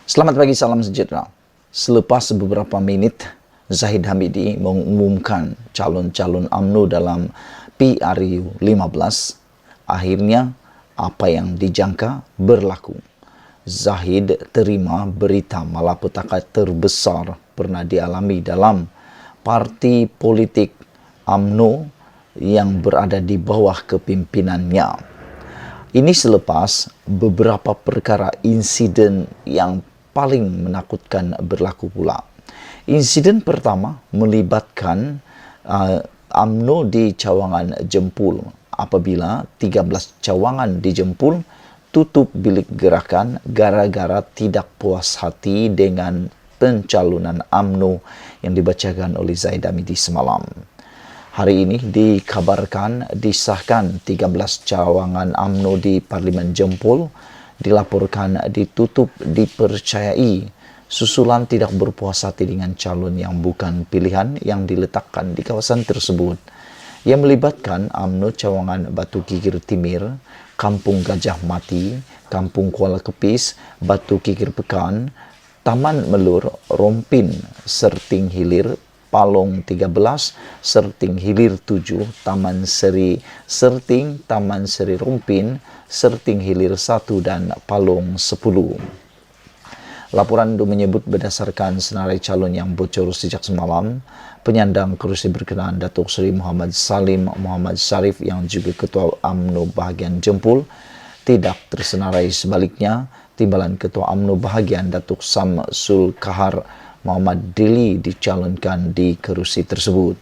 Selamat pagi, salam sejahtera. Selepas beberapa menit, Zahid Hamidi mengumumkan calon-calon UMNO dalam PRU 15. Akhirnya, apa yang dijangka berlaku. Zahid terima berita malapetaka terbesar pernah dialami dalam parti politik UMNO yang berada di bawah kepimpinannya. Ini selepas beberapa perkara insiden yang paling menakutkan berlaku pula. Insiden pertama melibatkan UMNO di Cawangan Jempul apabila 13 cawangan di Jempul tutup bilik gerakan gara-gara tidak puas hati dengan pencalonan UMNO yang dibacakan oleh Zahid Hamidi semalam. Hari ini dikabarkan disahkan 13 cawangan UMNO di Parlimen Jempol, dilaporkan ditutup dipercayai susulan tidak berpuas hati dengan calon yang bukan pilihan yang diletakkan di kawasan tersebut, yang melibatkan UMNO Cawangan Batu Kikir Timir, Kampung Gajah Mati, Kampung Kuala Kepis, Batu Kikir Pekan, Taman Melur, Rompin, Serting Hilir, Palong 13, Serting Hilir 7, Taman Seri Serting, Taman Seri Rompin, Serting Hilir 1 dan Palong 10. Laporan itu menyebut berdasarkan senarai calon yang bocor sejak semalam, penyandang kerusi berkenaan Datuk Seri Muhammad Salim Muhammad Syarif yang juga Ketua UMNO bahagian Jempul tidak tersenarai. Sebaliknya, timbalan Ketua UMNO bahagian Datuk Samsul Kahar Muhammad Dili dicalonkan di kerusi tersebut.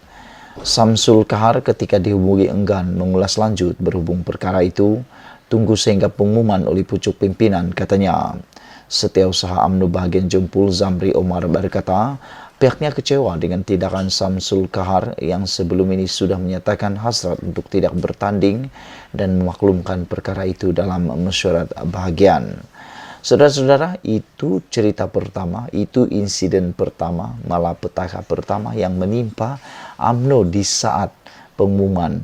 Samsul Kahar ketika dihubungi enggan mengulas lanjut berhubung perkara itu, tunggu sehingga pengumuman oleh pucuk pimpinan, katanya. Setiausaha UMNO bahagian Jempul Zamri Omar berkata, pihaknya kecewa dengan tindakan Samsul Kahar yang sebelum ini sudah menyatakan hasrat untuk tidak bertanding dan memaklumkan perkara itu dalam mesyuarat bahagian. Saudara-saudara, itu cerita pertama, itu insiden pertama, malapetaka pertama yang menimpa UMNO di saat pengumuman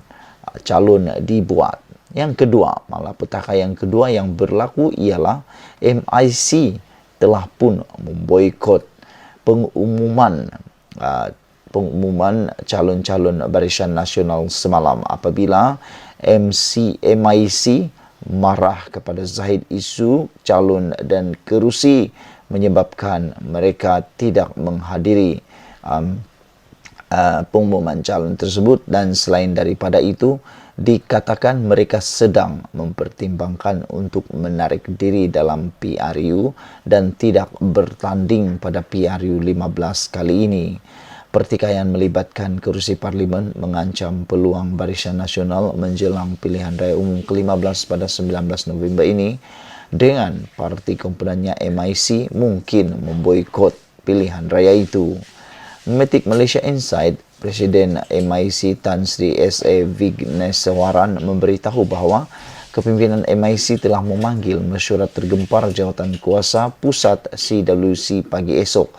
calon dibuat. Yang kedua, malapetaka yang kedua yang berlaku ialah MIC telah pun memboikot pengumuman calon-calon Barisan Nasional semalam apabila MIC marah kepada Zahid isu calon dan kerusi menyebabkan mereka tidak menghadiri pengumuman calon tersebut, dan selain daripada itu dikatakan mereka sedang mempertimbangkan untuk menarik diri dalam PRU dan tidak bertanding pada PRU 15 kali ini. Pertikaian melibatkan kerusi parlimen mengancam peluang Barisan Nasional menjelang pilihan raya umum ke-15 pada 19 November ini, dengan parti komponennya MIC mungkin memboikot pilihan raya itu. Memetik Malaysia Insight, Presiden MIC Tan Sri S.A. Vigneswaran memberitahu bahawa kepimpinan MIC telah memanggil mesyuarat tergempar jawatan kuasa pusat CWC pagi esok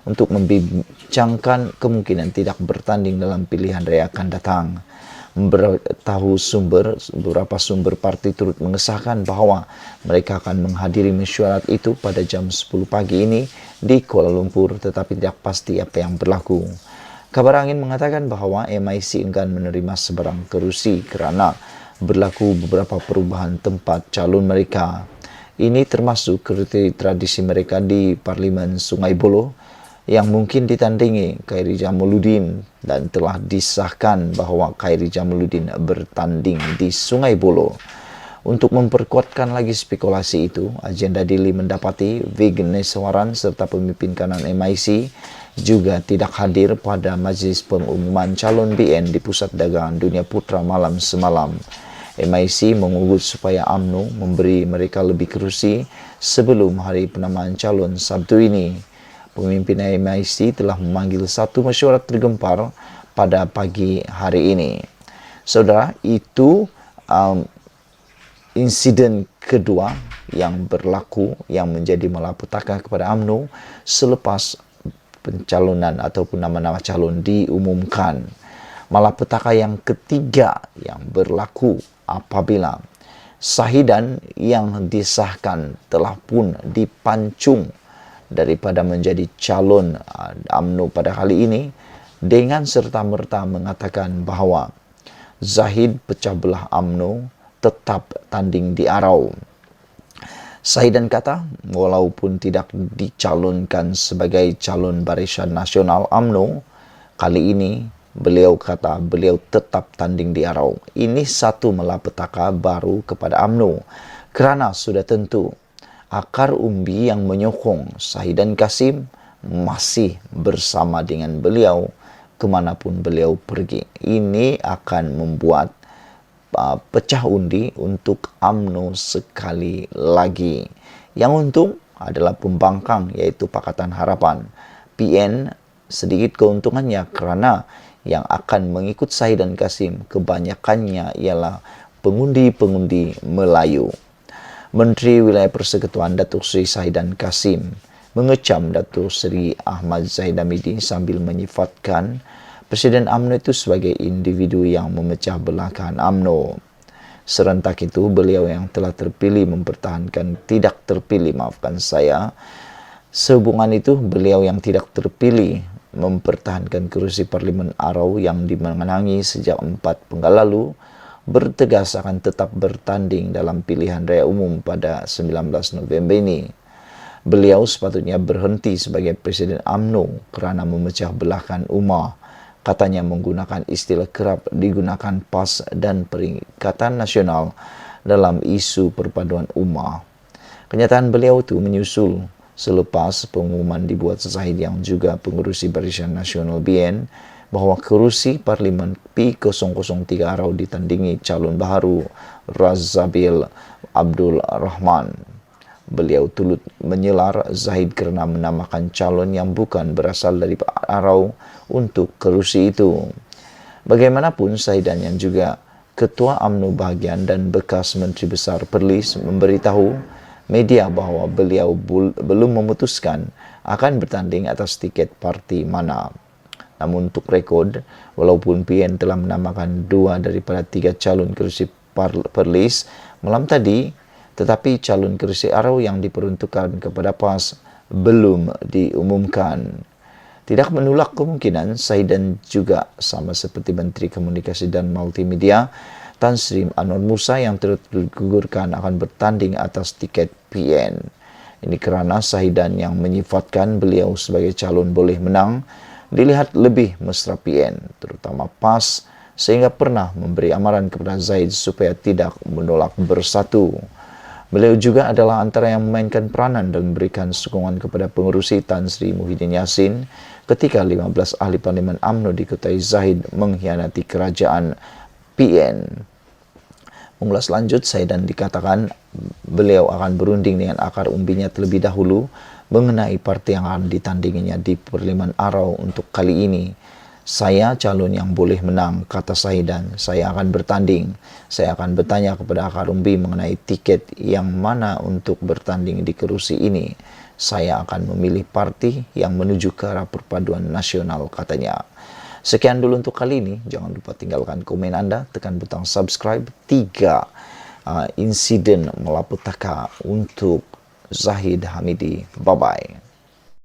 untuk membincangkan kemungkinan tidak bertanding dalam pilihan raya akan datang. Bertahu beberapa sumber parti turut mengesahkan bahawa mereka akan menghadiri mesyuarat itu pada jam 10 pagi ini di Kuala Lumpur, tetapi tidak pasti apa yang berlaku. Kabar angin mengatakan bahawa MIC enggan menerima sebarang kerusi kerana berlaku beberapa perubahan tempat calon mereka. Ini termasuk kerusi tradisi mereka di Parlimen Sungai Buloh yang mungkin ditandingi Khairi Jamaluddin, dan telah disahkan bahawa Khairi Jamaluddin bertanding di Sungai Buloh. Untuk memperkuatkan lagi spekulasi itu, agenda Dili mendapati Vigneswaran serta pemimpin kanan MIC juga tidak hadir pada majlis pengumuman calon BN di Pusat Dagangan Dunia Putra malam semalam. MIC mengugut supaya UMNO memberi mereka lebih kerusi sebelum hari penamaan calon Sabtu ini. Pemimpin MIC telah memanggil satu mesyuarat tergempar pada pagi hari ini. Saudara, itu insiden kedua yang berlaku yang menjadi malapetaka kepada UMNO selepas pencalonan ataupun nama-nama calon diumumkan. Malapetaka yang ketiga yang berlaku apabila sahidan yang disahkan telah pun dipancung daripada menjadi calon UMNO pada kali ini dengan serta-merta mengatakan bahwa Zahid pecah belah UMNO tetap tanding di Arau. Sahidan kata, walaupun tidak dicalonkan sebagai calon Barisan Nasional UMNO, kali ini beliau tetap tanding di Arau. Ini satu malapetaka baru kepada UMNO, kerana sudah tentu akar umbi yang menyokong Sahidan Kasim masih bersama dengan beliau kemanapun beliau pergi. Ini akan membuat pecah undi untuk UMNO sekali lagi. Yang untung adalah pembangkang, yaitu Pakatan Harapan. PN sedikit keuntungannya kerana yang akan mengikut Sahidan Kasim kebanyakannya ialah pengundi-pengundi Melayu. Menteri Wilayah Persekutuan Datuk Seri Sahidan Kasim mengecam Datuk Seri Ahmad Zahid Hamidi sambil menyifatkan Presiden UMNO itu sebagai individu yang memecah belahkan UMNO. Serentak itu, beliau yang telah terpilih sehubungan itu, beliau yang tidak terpilih mempertahankan kerusi Parlimen Arau yang dimenangi sejak 4 penggal lalu, bertegas akan tetap bertanding dalam pilihan raya umum pada 19 November ini. Beliau sepatutnya berhenti sebagai Presiden UMNO kerana memecah belahkan ummah. Katanya menggunakan istilah kerap digunakan PAS dan Perikatan Nasional dalam isu perpaduan ummah. Kenyataan beliau itu menyusul selepas pengumuman dibuat Zahid yang juga pengurusi Barisan Nasional BN bahwa kerusi Parlimen P003 Arau ditandingi calon baharu Razabil Abdul Rahman. Beliau turut menyelar Zahid kerana menamakan calon yang bukan berasal dari Arau untuk kerusi itu. Bagaimanapun, Sahidan yang juga Ketua UMNO bahagian dan bekas Menteri Besar Perlis memberitahu media bahawa beliau belum memutuskan akan bertanding atas tiket parti mana. Namun untuk rekod, walaupun PN telah menamakan 2 daripada 3 calon kerusi Perlis malam tadi, tetapi calon kerusi Arau yang diperuntukkan kepada PAS belum diumumkan. Tidak menolak kemungkinan Sahidan juga sama seperti Menteri Komunikasi dan Multimedia Tan Sri Anwar Musa yang turut digugurkan akan bertanding atas tiket PN. Ini kerana Sahidan yang menyifatkan beliau sebagai calon boleh menang dilihat lebih mesra PN, terutama PAS, sehingga pernah memberi amaran kepada Zahid supaya tidak menolak bersatu. Beliau juga adalah antara yang memainkan peranan dan memberikan sokongan kepada pengurusi Tan Sri Muhyiddin Yassin ketika 15 ahli Parlimen UMNO dikutai Zahid mengkhianati kerajaan PN. Mengulas lanjut, Sahidan dikatakan beliau akan berunding dengan akar umbinya terlebih dahulu mengenai parti yang akan ditandinginya di Parlimen Arau untuk kali ini. Saya calon yang boleh menang, kata Sahidan. Saya akan bertanding. Saya akan bertanya kepada akar umbi mengenai tiket yang mana untuk bertanding di kerusi ini. Saya akan memilih parti yang menuju ke arah perpaduan nasional, katanya. Sekian dulu untuk kali ini. Jangan lupa tinggalkan komen Anda, tekan butang subscribe. 3 insiden malapetaka untuk Zahid Hamidi. Bye-bye.